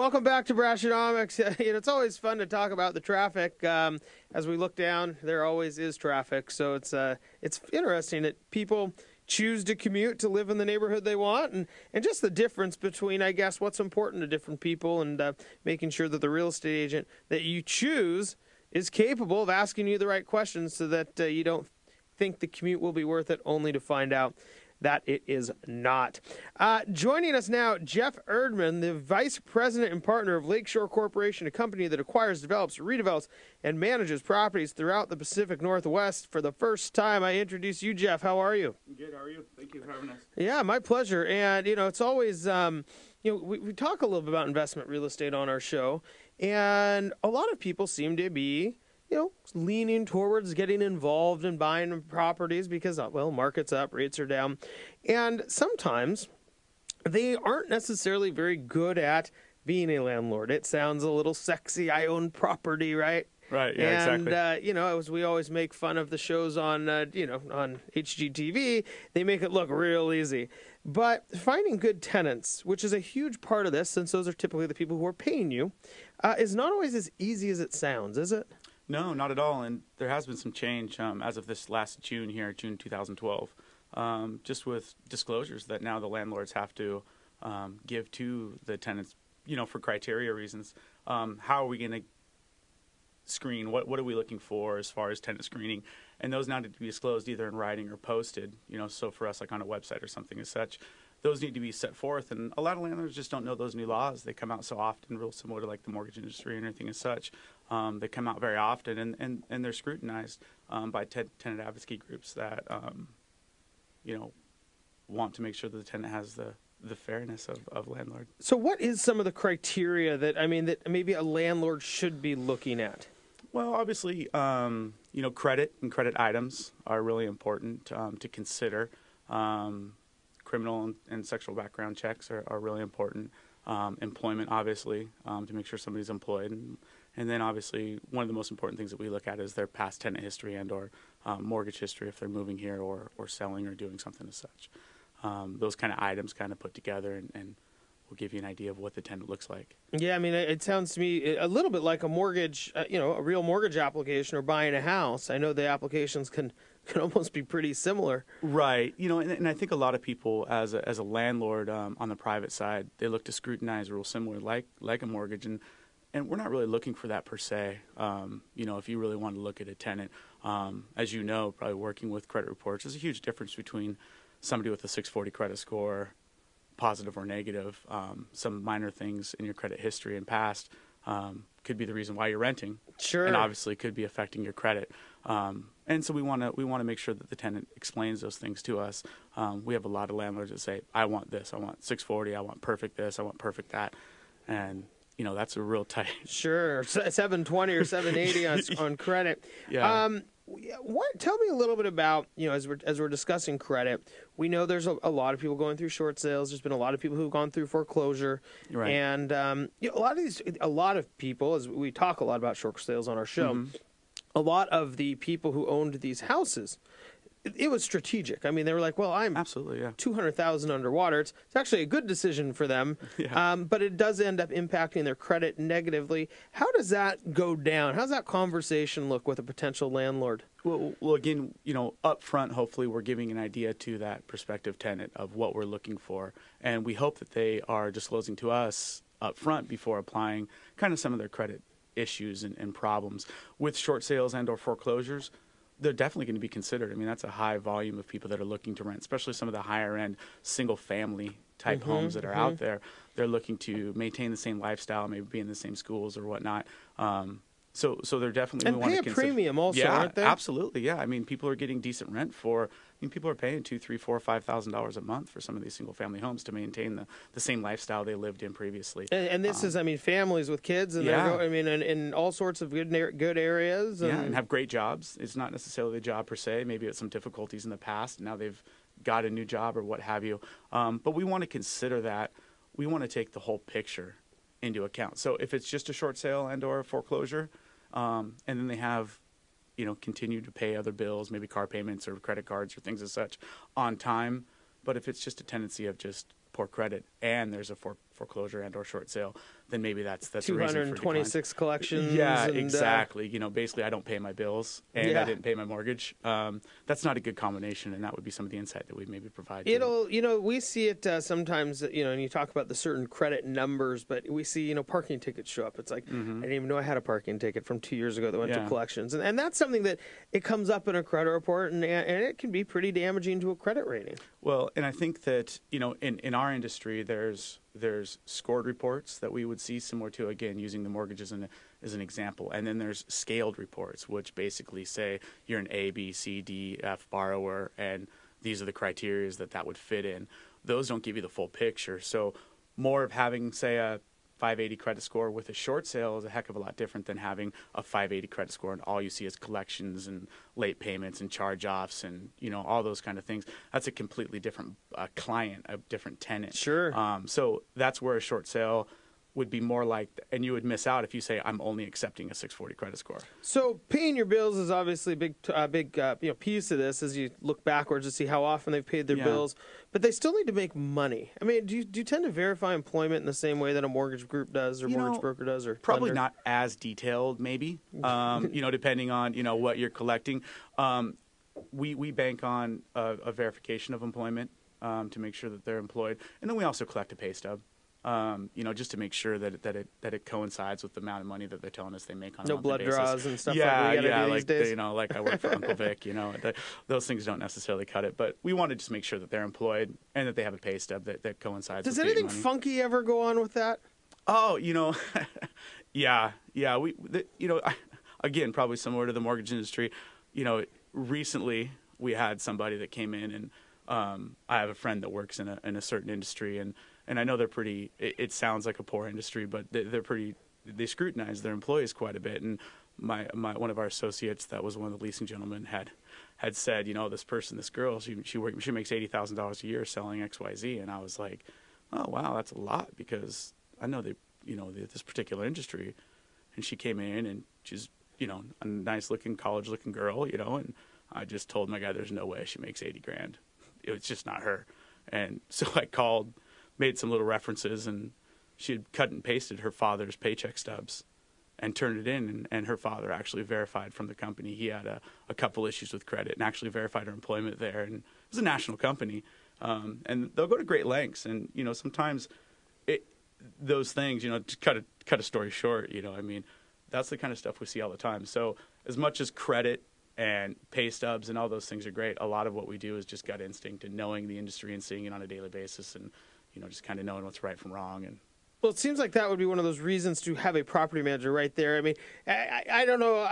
Welcome back to Brashonomics. It's always fun to talk about the traffic. As we look down, there always is traffic. So it's interesting that people choose to commute to live in the neighborhood they want, and just the difference between, I guess, what's important to different people, and making sure that the real estate agent that you choose is capable of asking you the right questions so that you don't think the commute will be worth it, only to find out that it is not. Joining us now, Jeff Erdman, the Vice President and Partner of Lakeshore Corporation, a company that acquires, develops, redevelops, and manages properties throughout the Pacific Northwest. For the first time, I introduce you, Jeff. How are you? Good. How are you? Thank you for having us. Yeah, my pleasure. And, it's always, we talk a little bit about investment real estate on our show, and a lot of people seem to be leaning towards getting involved in buying properties because, market's up, rates are down. And sometimes they aren't necessarily very good at being a landlord. It sounds a little sexy. I own property, right? Right, yeah, and, exactly. As we always make fun of the shows on, on HGTV, they make it look real easy. But finding good tenants, which is a huge part of this, since those are typically the people who are paying you, is not always as easy as it sounds, is it? No, not at all. And there has been some change as of this last June here, June 2012, just with disclosures that now the landlords have to give to the tenants, for criteria reasons. How are we going to screen? What are we looking for as far as tenant screening? And those now need to be disclosed either in writing or posted, so for us, like on a website or something as such. Those need to be set forth, and a lot of landlords just don't know those new laws. They come out so often, real similar to like the mortgage industry and everything as such. They come out very often, and they're scrutinized by tenant advocacy groups that, want to make sure that the tenant has the fairness of landlord. So what is some of the criteria that maybe a landlord should be looking at? Well, obviously, credit and credit items are really important to consider. Criminal and sexual background checks are really important. Employment, obviously, to make sure somebody's employed. And then, obviously, one of the most important things that we look at is their past tenant history and or mortgage history if they're moving here or selling or doing something as such. Those kind of items kind of put together and will give you an idea of what the tenant looks like. Yeah, it sounds to me a little bit like a mortgage, a real mortgage application or buying a house. I know the applications can almost be pretty similar. Right. And I think a lot of people as a landlord on the private side, they look to scrutinize real similar like a mortgage. And we're not really looking for that per se. If you really want to look at a tenant, as you know, probably working with credit reports, there's a huge difference between somebody with a 640 credit score, positive or negative. Some minor things in your credit history and past could be the reason why you're renting. Sure. And obviously could be affecting your credit. And so we want to make sure that the tenant explains those things to us. We have a lot of landlords that say, I want this, I want 640, I want perfect this, I want perfect that. And that's a real tight. Sure, 720 or 780 on credit. Yeah. Tell me a little bit about, as we're discussing credit, we know there's a lot of people going through short sales. There's been a lot of people who've gone through foreclosure. Right. And a lot of people, as we talk a lot about short sales on our show, a lot of the people who owned these houses, it was strategic. They were like, well, I'm absolutely, yeah, $200,000 underwater. It's actually a good decision for them, yeah. But it does end up impacting their credit negatively. How does that go down? How does that conversation look with a potential landlord? Well, again, up front, hopefully we're giving an idea to that prospective tenant of what we're looking for, and we hope that they are disclosing to us up front before applying kind of some of their credit issues and problems. With short sales and or foreclosures, they're definitely going to be considered. That's a high volume of people that are looking to rent, especially some of the higher end single family type homes that are out there. They're looking to maintain the same lifestyle, maybe be in the same schools or whatnot. So they're definitely and pay a premium also, aren't they? Absolutely, yeah. People are getting decent rent for. People are paying $2,000, $3,000, $4,000, $5,000 a month for some of these single family homes to maintain the same lifestyle they lived in previously. And this is, families with kids, and they're in all sorts of good areas. And have great jobs. It's not necessarily a job per se. Maybe it's some difficulties in the past. Now they've got a new job or what have you. But we want to consider that. We want to take the whole picture into account. So if it's just a short sale and or a foreclosure, and then they have, continue to pay other bills, maybe car payments or credit cards or things as such on time. But if it's just a tendency of just poor credit and there's a foreclosure and or short sale, then maybe that's a reason for 226 collections. Yeah, and, exactly. Basically I don't pay my bills and I didn't pay my mortgage. That's not a good combination, and that would be some of the insight that we maybe provide. We see it sometimes, and you talk about the certain credit numbers, but we see, parking tickets show up. It's like, I didn't even know I had a parking ticket from 2 years ago that went to collections. And that's something that it comes up in a credit report, and it can be pretty damaging to a credit rating. Well, and I think that, in our industry, there's scored reports that we would see, similar to, again, using the mortgages as an example. And then there's scaled reports, which basically say you're an A, B, C, D, F borrower, and these are the criteria that would fit in. Those don't give you the full picture. So more of having, say, a 580 credit score with a short sale is a heck of a lot different than having a 580 credit score and all you see is collections and late payments and charge-offs and all those kind of things. That's a completely different client, a different tenant. Sure. So that's where a short sale would be more like, and you would miss out if you say I'm only accepting a 640 credit score. So paying your bills is obviously a big piece of this as you look backwards to see how often they've paid their bills, but they still need to make money. I mean, do you tend to verify employment in the same way that a mortgage group does or mortgage broker does, or probably lender? Not as detailed, maybe. Depending on what you're collecting. We bank on a verification of employment to make sure that they're employed, and then we also collect a pay stub. Just to make sure that it coincides with the amount of money that they're telling us they make on a monthly basis. No blood draws and stuff like we gotta do these days. Like I work for Uncle Vic, those things don't necessarily cut it. But we want to just make sure that they're employed and that they have a pay stub that coincides. Does with anything money. funky ever go on with that? Oh, yeah. Again, probably similar to the mortgage industry. Recently we had somebody that came in, and I have a friend that works in a certain industry, and I know they're pretty. It sounds like a poor industry, but they're pretty. They scrutinize their employees quite a bit. And my one of our associates, that was one of the leasing gentlemen, had said, this girl, she makes $80,000 a year selling XYZ, and I was like, oh wow, that's a lot, because I know this particular industry, and she came in and she's a nice looking college looking girl, and I just told my guy, there's no way she makes 80 grand. It's just not her. And so I called, made some little references, and she had cut and pasted her father's paycheck stubs and turned it in, and her father actually verified from the company. He had a couple issues with credit and actually verified her employment there, and it was a national company. And they'll go to great lengths, and sometimes those things, to cut a story short, that's the kind of stuff we see all the time. So as much as credit and pay stubs and all those things are great, a lot of what we do is just gut instinct and knowing the industry and seeing it on a daily basis, and just kind of knowing what's right from wrong. And well, it seems like that would be one of those reasons to have a property manager right there. I mean, I don't know.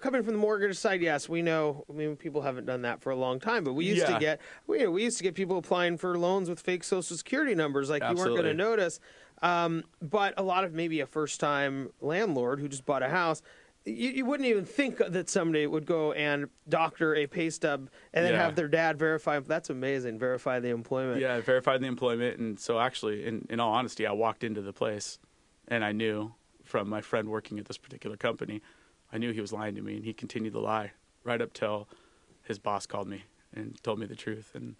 Coming from the mortgage side, yes, we know. I mean, people haven't done that for a long time, but we used to get people applying for loans with fake Social Security numbers, like you weren't going to notice. But a lot of maybe a first-time landlord who just bought a house, you wouldn't even think that somebody would go and doctor a pay stub and then have their dad verify. That's amazing. Verify the employment. Yeah, verified the employment. And so actually, in all honesty, I walked into the place and I knew from my friend working at this particular company, I knew he was lying to me, and he continued to lie right up till his boss called me and told me the truth. And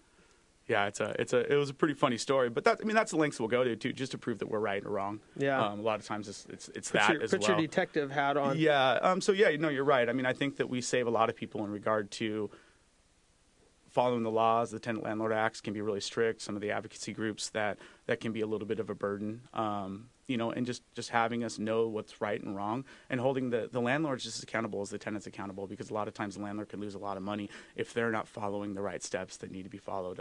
yeah, it was a pretty funny story, but that's the lengths we'll go to too, just to prove that we're right or wrong. Yeah. A lot of times it's that as well. Put your detective hat on. Yeah. So yeah, you're right. I mean, I think that we save a lot of people in regard to following the laws. The Tenant Landlord Acts can be really strict. Some of the advocacy groups that can be a little bit of a burden. And just having us know what's right and wrong, and holding the landlords just as accountable as the tenants accountable, because a lot of times the landlord can lose a lot of money if they're not following the right steps that need to be followed.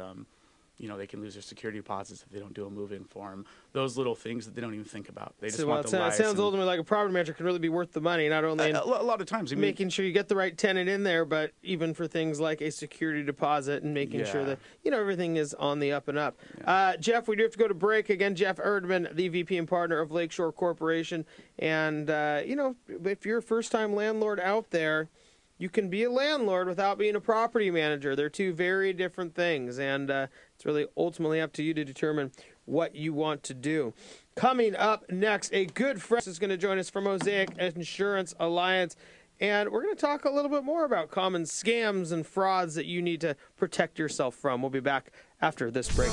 They can lose their security deposits if they don't do a move-in form. Those little things that they don't even think about. They just want the license. It sounds ultimately like a property manager can really be worth the money, not only a lot of times making sure you get the right tenant in there, but even for things like a security deposit and making sure that everything is on the up and up. Yeah. Jeff, we do have to go to break again. Jeff Erdman, the VP and partner of Lakeshore Corporation, and if you're a first-time landlord out there, you can be a landlord without being a property manager. They're two very different things, and it's really ultimately up to you to determine what you want to do. Coming up next, a good friend is going to join us from Mosaic Insurance Alliance, and we're going to talk a little bit more about common scams and frauds that you need to protect yourself from. We'll be back after this break.